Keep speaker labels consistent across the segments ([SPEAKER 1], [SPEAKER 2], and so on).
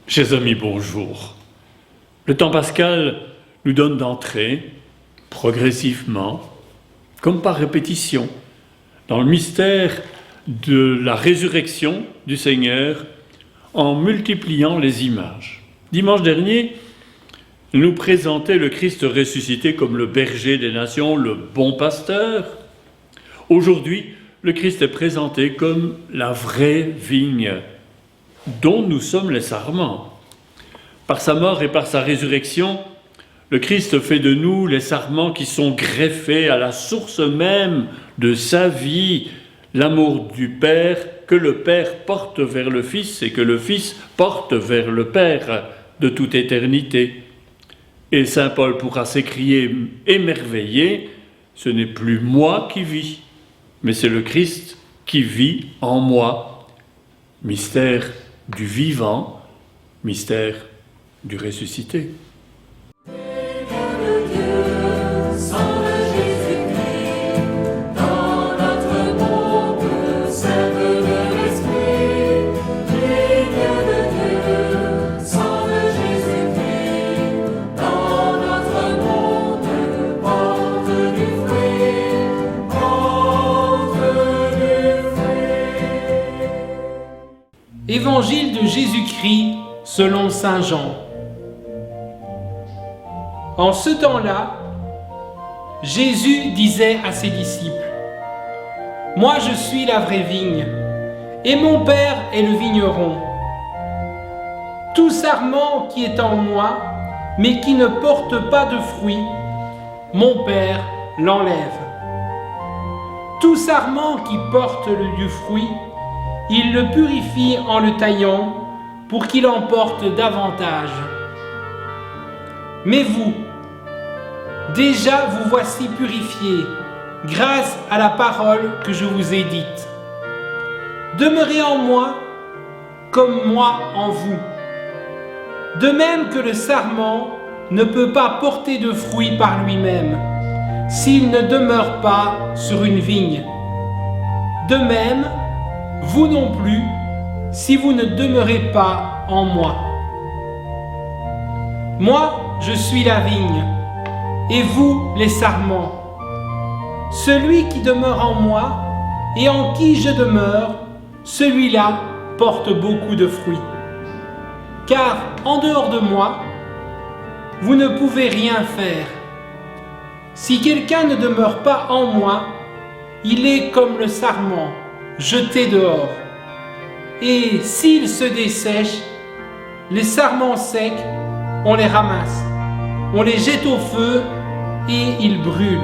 [SPEAKER 1] Chers amis, bonjour. Le temps pascal nous donne d'entrer progressivement, comme par répétition, dans le mystère de la résurrection du Seigneur en multipliant les images. Dimanche dernier, il nous présentait le Christ ressuscité comme le berger des nations, le bon pasteur. Aujourd'hui, le Christ est présenté comme la vraie vigne dont nous sommes les sarments. Par sa mort et par sa résurrection, le Christ fait de nous les sarments qui sont greffés à la source même de sa vie, l'amour du Père que le Père porte vers le Fils et que le Fils porte vers le Père de toute éternité. Et saint Paul pourra s'écrier émerveillé, ce n'est plus moi qui vis, mais c'est le Christ qui vit en moi. Mystère du vivant, mystère du ressuscité.
[SPEAKER 2] Évangile de Jésus-Christ selon saint Jean. En ce temps-là, Jésus disait à ses disciples : « Moi je suis la vraie vigne, et mon Père est le vigneron. Tout sarment qui est en moi, mais qui ne porte pas de fruits, mon Père l'enlève. Tout sarment qui porte du fruit, il le purifie en le taillant pour qu'il en porte davantage. Mais vous, déjà vous voici purifiés grâce à la parole que je vous ai dite. Demeurez en moi comme moi en vous. De même que le sarment ne peut pas porter de fruits par lui-même s'il ne demeure pas sur une vigne. De même, vous non plus, si vous ne demeurez pas en moi. Moi, je suis la vigne, et vous les sarments. Celui qui demeure en moi, et en qui je demeure, celui-là porte beaucoup de fruits. Car en dehors de moi, vous ne pouvez rien faire. Si quelqu'un ne demeure pas en moi, il est comme le sarment, jeté dehors. Et s'il se dessèche, les sarments secs, on les ramasse, on les jette au feu et ils brûlent.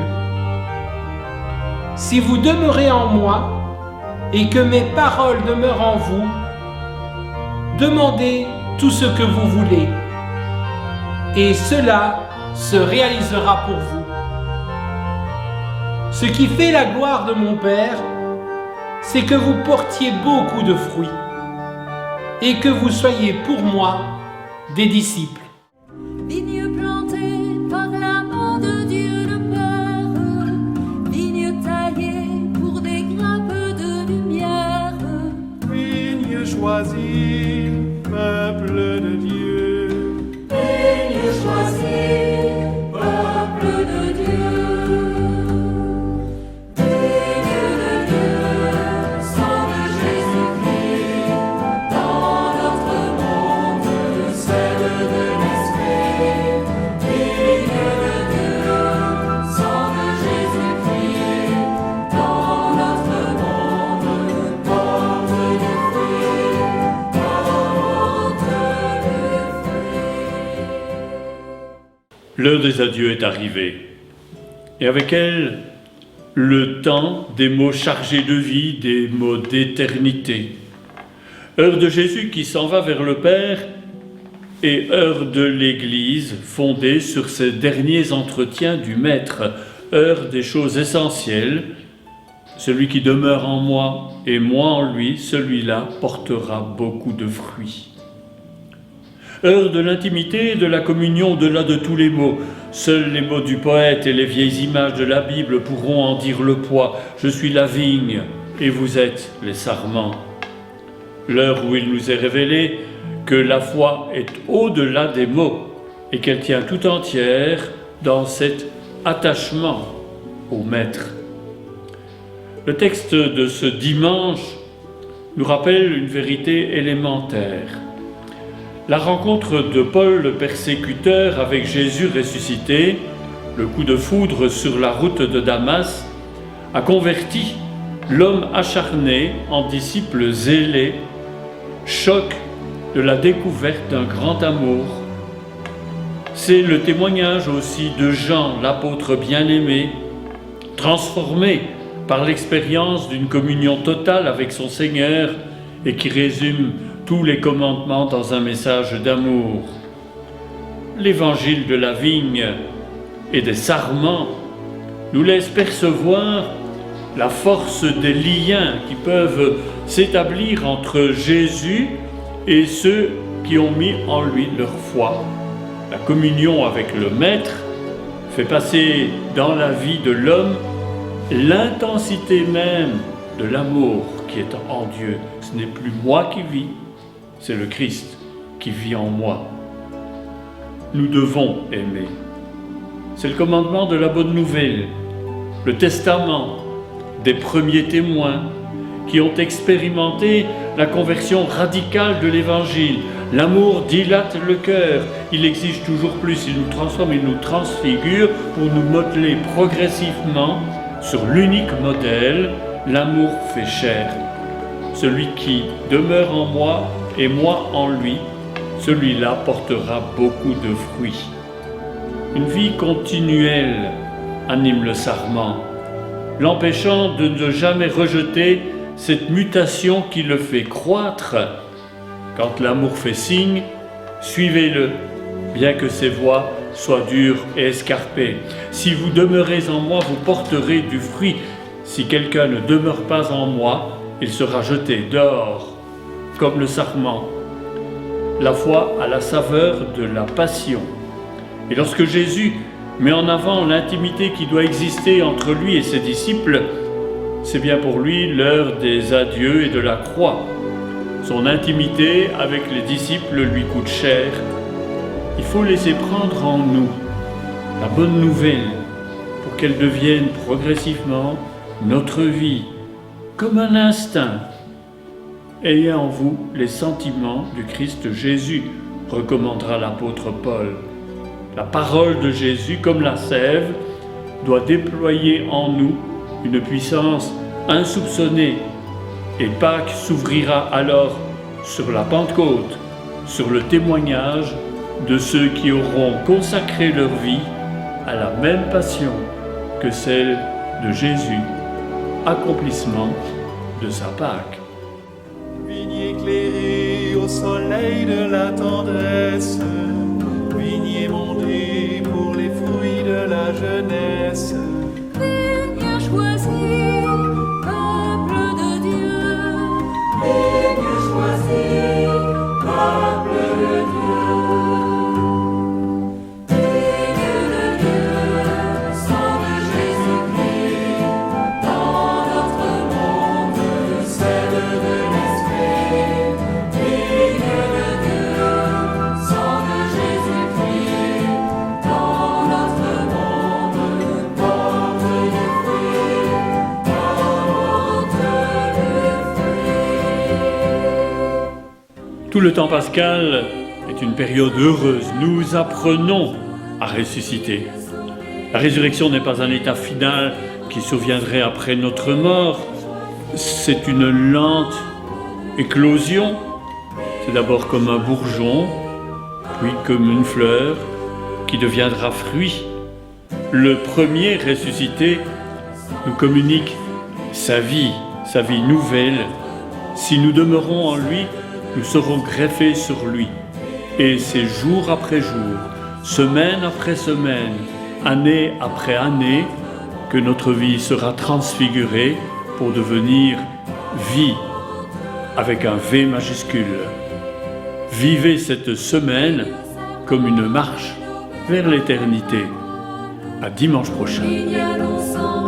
[SPEAKER 2] Si vous demeurez en moi et que mes paroles demeurent en vous, demandez tout ce que vous voulez et cela se réalisera pour vous. Ce qui fait la gloire de mon Père, c'est que vous portiez beaucoup de fruits et que vous soyez pour moi des disciples.
[SPEAKER 3] Vigne plantée par la main de Dieu le Père, vigne taillée pour des grappes de lumière.
[SPEAKER 4] Vigne choisie, peuple de Dieu.
[SPEAKER 3] Vigne choisie, peuple de Dieu. Vigne de Dieu,
[SPEAKER 1] L'heure des adieux est arrivée, et avec elle, le temps des mots chargés de vie, des mots d'éternité. Heure de Jésus qui s'en va vers le Père, et heure de l'Église fondée sur ces derniers entretiens du Maître, heure des choses essentielles. Celui qui demeure en moi et moi en lui, celui-là portera beaucoup de fruits. Heure de l'intimité et de la communion au-delà de tous les mots. Seuls les mots du poète et les vieilles images de la Bible pourront en dire le poids. Je suis la vigne et vous êtes les sarments. L'heure où il nous est révélé que la foi est au-delà des mots et qu'elle tient tout entière dans cet attachement au Maître. Le texte de ce dimanche nous rappelle une vérité élémentaire. La rencontre de Paul le persécuteur avec Jésus ressuscité, le coup de foudre sur la route de Damas, a converti l'homme acharné en disciple zélé, choc de la découverte d'un grand amour. C'est le témoignage aussi de Jean, l'apôtre bien-aimé, transformé par l'expérience d'une communion totale avec son Seigneur et qui résume tous les commandements dans un message d'amour. L'évangile de la vigne et des sarments nous laisse percevoir la force des liens qui peuvent s'établir entre Jésus et ceux qui ont mis en lui leur foi. La communion avec le Maître fait passer dans la vie de l'homme l'intensité même de l'amour qui est en Dieu. Ce n'est plus moi qui vis, c'est le Christ qui vit en moi. Nous devons aimer. C'est le commandement de la bonne nouvelle, le testament des premiers témoins qui ont expérimenté la conversion radicale de l'Évangile. L'amour dilate le cœur, il exige toujours plus, il nous transforme, il nous transfigure pour nous modeler progressivement sur l'unique modèle, l'amour fait chair. Celui qui demeure en moi et moi en lui, celui-là portera beaucoup de fruits. Une vie continuelle anime le sarment, l'empêchant de ne jamais rejeter cette mutation qui le fait croître. Quand l'amour fait signe, suivez-le, bien que ses voies soient dures et escarpées. Si vous demeurez en moi, vous porterez du fruit. Si quelqu'un ne demeure pas en moi, il sera jeté dehors, comme le sarment. La foi a la saveur de la passion. Et lorsque Jésus met en avant l'intimité qui doit exister entre lui et ses disciples, c'est bien pour lui l'heure des adieux et de la croix. Son intimité avec les disciples lui coûte cher. Il faut laisser prendre en nous la bonne nouvelle pour qu'elle devienne progressivement notre vie, comme un instinct. Ayez en vous les sentiments du Christ Jésus, recommandera l'apôtre Paul. La parole de Jésus, comme la sève, doit déployer en nous une puissance insoupçonnée, et Pâques s'ouvrira alors sur la Pentecôte, sur le témoignage de ceux qui auront consacré leur vie à la même passion que celle de Jésus, accomplissement de sa Pâque.
[SPEAKER 4] Vigne éclairée au soleil de la tendresse, vigne mondée pour les fruits de la jeunesse.
[SPEAKER 3] Vigne choisie, peuple de Dieu. Vigne choisie, peuple de Dieu. Vigne de Dieu, sang de Jésus-Christ, dans notre monde, celle de l'Esprit. Vigne de Dieu, sang de Jésus-Christ, dans notre monde, porte du fruit, porte du fruit.
[SPEAKER 1] Tout le temps pascal est une période heureuse. Nous apprenons à ressusciter. La résurrection n'est pas un état final qui surviendrait après notre mort. C'est une lente éclosion. C'est d'abord comme un bourgeon, puis comme une fleur, qui deviendra fruit. Le premier ressuscité nous communique sa vie nouvelle. Si nous demeurons en lui, nous serons greffés sur lui. Et c'est jour après jour, semaine après semaine, année après année, que notre vie sera transfigurée pour devenir vie, avec un V majuscule. Vivez cette semaine comme une marche vers l'éternité. À dimanche prochain.
[SPEAKER 3] Vigne, allons sans